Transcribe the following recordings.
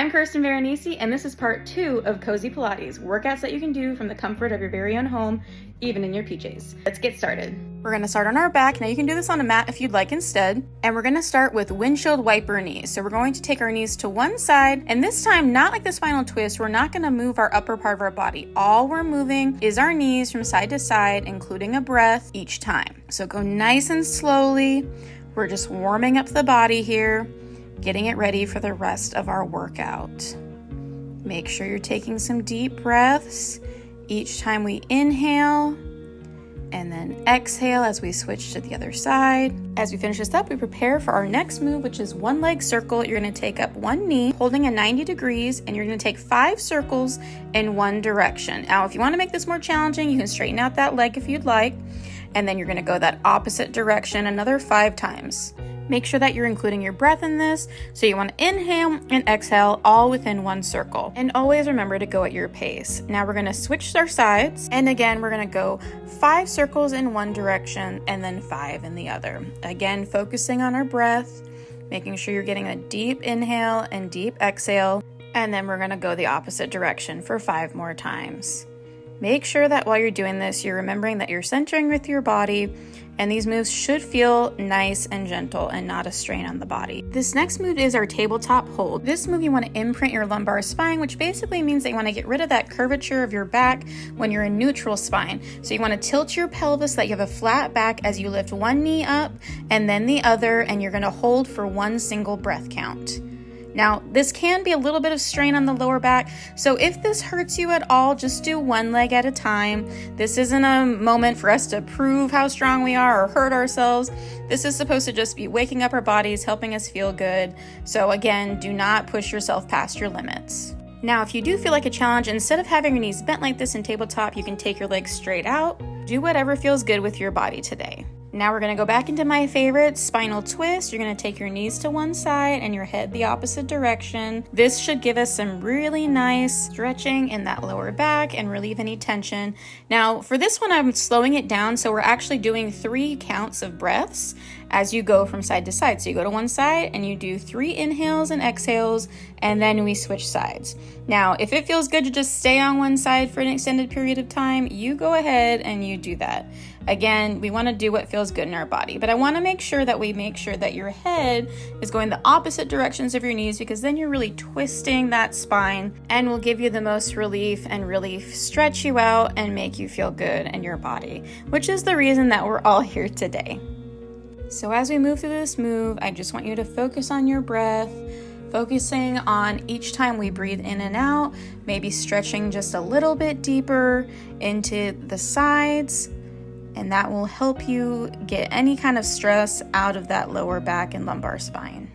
I'm Kersten Veronesi, and this is part 2 of Cozy Pilates, workouts that you can do from the comfort of your very own home, even in your PJs. Let's get started. We're going to start on our back. Now you can do this on a mat if you'd like instead. And we're going to start with windshield wiper knees. So we're going to take our knees to one side, and this time, not like the spinal twist, we're not going to move our upper part of our body. All we're moving is our knees from side to side, including a breath each time. So go nice and slowly. We're just warming up the body here, getting it ready for the rest of our workout. Make sure you're taking some deep breaths each time we inhale, and then exhale as we switch to the other side. As we finish this up, we prepare for our next move, which is one leg circle. You're going to take up one knee, holding at 90 degrees, and you're going to take 5 circles in one direction. Now, if you want to make this more challenging, you can straighten out that leg if you'd like, and then you're going to go that opposite direction another 5 times. Make sure that you're including your breath in this. So you want to inhale and exhale all within one circle. And always remember to go at your pace. Now we're going to switch our sides. And again, we're going to go 5 circles in one direction and then 5 in the other. Again, focusing on our breath, making sure you're getting a deep inhale and deep exhale. And then we're going to go the opposite direction for 5 more times. Make sure that while you're doing this, you're remembering that you're centering with your body, and these moves should feel nice and gentle and not a strain on the body. This next move is our tabletop hold. This move, you want to imprint your lumbar spine, which basically means that you want to get rid of that curvature of your back when you're in neutral spine. So you want to tilt your pelvis so that you have a flat back as you lift one knee up and then the other, and you're going to hold for one single breath count. Now, this can be a little bit of strain on the lower back, so if this hurts you at all, just do one leg at a time. This isn't a moment for us to prove how strong we are or hurt ourselves. This is supposed to just be waking up our bodies, helping us feel good. So again, do not push yourself past your limits. Now, if you do feel like a challenge, instead of having your knees bent like this in tabletop, you can take your legs straight out. Do whatever feels good with your body today. Now we're going to go back into my favorite spinal twist. You're going to take your knees to one side and your head the opposite direction. This should give us some really nice stretching in that lower back and relieve any tension. Now for this one, I'm slowing it down, so we're actually doing 3 counts of breaths as you go from side to side. So you go to one side and you do 3 inhales and exhales, and then we switch sides. Now, if it feels good to just stay on one side for an extended period of time, you go ahead and you do that. Again, we want to do what feels good in our body, but I want to make sure that your head is going the opposite directions of your knees, because then you're really twisting that spine and will give you the most relief and really stretch you out and make you feel good in your body, which is the reason that we're all here today. So as we move through this move, I just want you to focus on your breath, focusing on each time we breathe in and out, maybe stretching just a little bit deeper into the sides, and that will help you get any kind of stress out of that lower back and lumbar spine.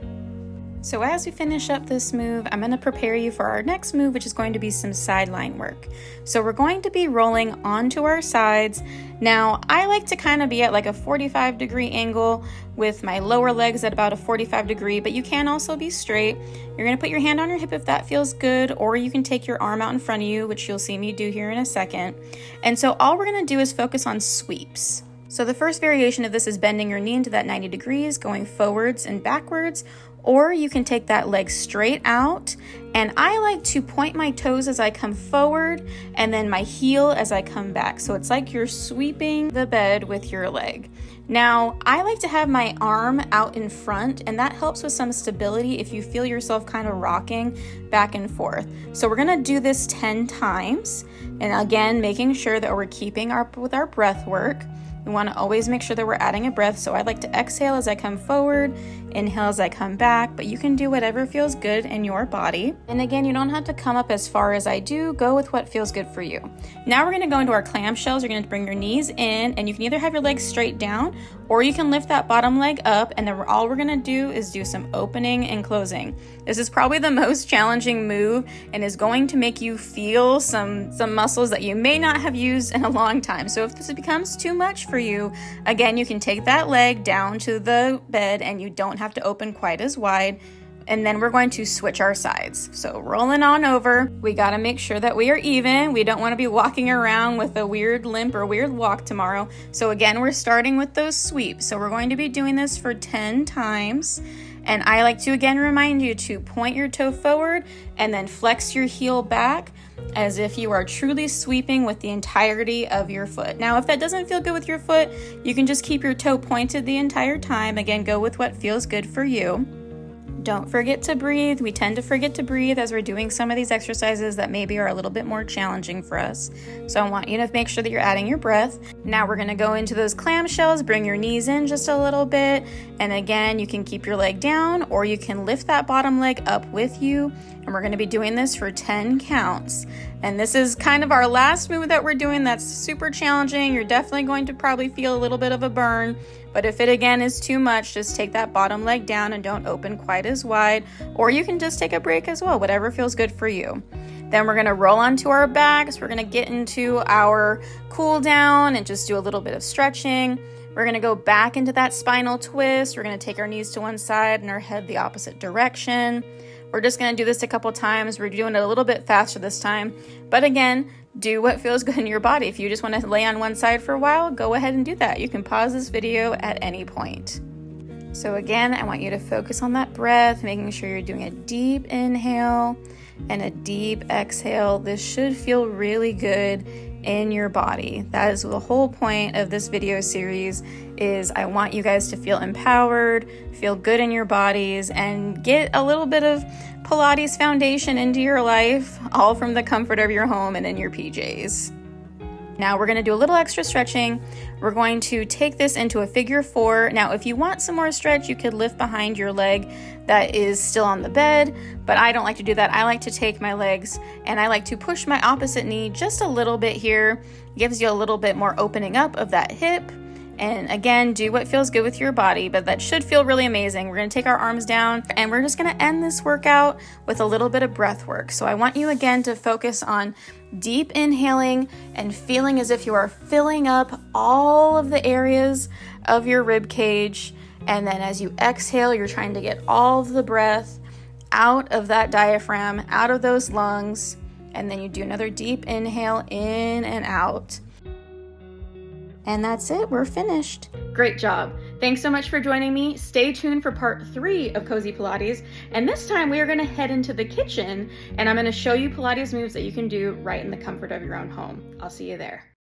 So as we finish up this move, I'm going to prepare you for our next move, which is going to be some sideline work. So we're going to be rolling onto our sides. Now, I like to kind of be at like a 45-degree angle with my lower legs at about a 45 degree, but you can also be straight. You're going to put your hand on your hip if that feels good, or you can take your arm out in front of you, which you'll see me do here in a second. And so all we're going to do is focus on sweeps. So the first variation of this is bending your knee into that 90 degrees, going forwards and backwards, or you can take that leg straight out. And I like to point my toes as I come forward and then my heel as I come back. So it's like you're sweeping the bed with your leg. Now, I like to have my arm out in front, and that helps with some stability if you feel yourself kind of rocking back and forth. So we're going to do this 10 times. And again, making sure that we're keeping up with our breath work. We want to always make sure that we're adding a breath. So I like to exhale as I come forward, inhale as I come back, but you can do whatever feels good in your body. And again, you don't have to come up as far as I do. Go with what feels good for you. Now we're going to go into our clamshells. You're going to bring your knees in, and you can either have your legs straight down, or you can lift that bottom leg up, and then all we're going to do is do some opening and closing. This is probably the most challenging move and is going to make you feel some muscles that you may not have used in a long time. So if this becomes too much for you, again, you can take that leg down to the bed and you don't have to open quite as wide. And then we're going to switch our sides. So rolling on over, we got to make sure that we are even. We don't want to be walking around with a weird limp or weird walk tomorrow. So again, we're starting with those sweeps. So we're going to be doing this for 10 times. And I like to again remind you to point your toe forward and then flex your heel back as if you are truly sweeping with the entirety of your foot. Now, if that doesn't feel good with your foot, you can just keep your toe pointed the entire time. Again, go with what feels good for you. Don't forget to breathe. We tend to forget to breathe as we're doing some of these exercises that maybe are a little bit more challenging for us. So I want you to make sure that you're adding your breath. Now we're going to go into those clamshells. Bring your knees in just a little bit. And again, you can keep your leg down or you can lift that bottom leg up with you. And we're going to be doing this for 10 counts. And this is kind of our last move that we're doing that's super challenging. You're definitely going to probably feel a little bit of a burn. But if it again is too much, just take that bottom leg down and don't open quite as wide. Or you can just take a break as well, whatever feels good for you. Then we're going to roll onto our backs. We're going to get into our cool down and just do a little bit of stretching. We're going to go back into that spinal twist. We're going to take our knees to one side and our head the opposite direction. We're just going to do this a couple times. We're doing it a little bit faster this time. But again, do what feels good in your body. If you just want to lay on one side for a while, go ahead and do that. You can pause this video at any point. So again, I want you to focus on that breath, making sure you're doing a deep inhale and a deep exhale. This should feel really good in your body. That is the whole point of this video series, is I want you guys to feel empowered, feel good in your bodies, and get a little bit of Pilates foundation into your life, all from the comfort of your home and in your PJs. Now we're going to do a little extra stretching. We're going to take this into a figure 4. Now, if you want some more stretch, you could lift behind your leg that is still on the bed, but I don't like to do that. I like to take my legs and I like to push my opposite knee just a little bit here. It gives you a little bit more opening up of that hip. And again, do what feels good with your body, but that should feel really amazing. We're going to take our arms down and we're just going to end this workout with a little bit of breath work. So I want you again to focus on deep inhaling and feeling as if you are filling up all of the areas of your rib cage. And then as you exhale, you're trying to get all of the breath out of that diaphragm, out of those lungs. And then you do another deep inhale in and out. And that's it, we're finished. Great job. Thanks so much for joining me. Stay tuned for part 3 of Cozy Pilates. And this time we are gonna head into the kitchen and I'm gonna show you Pilates moves that you can do right in the comfort of your own home. I'll see you there.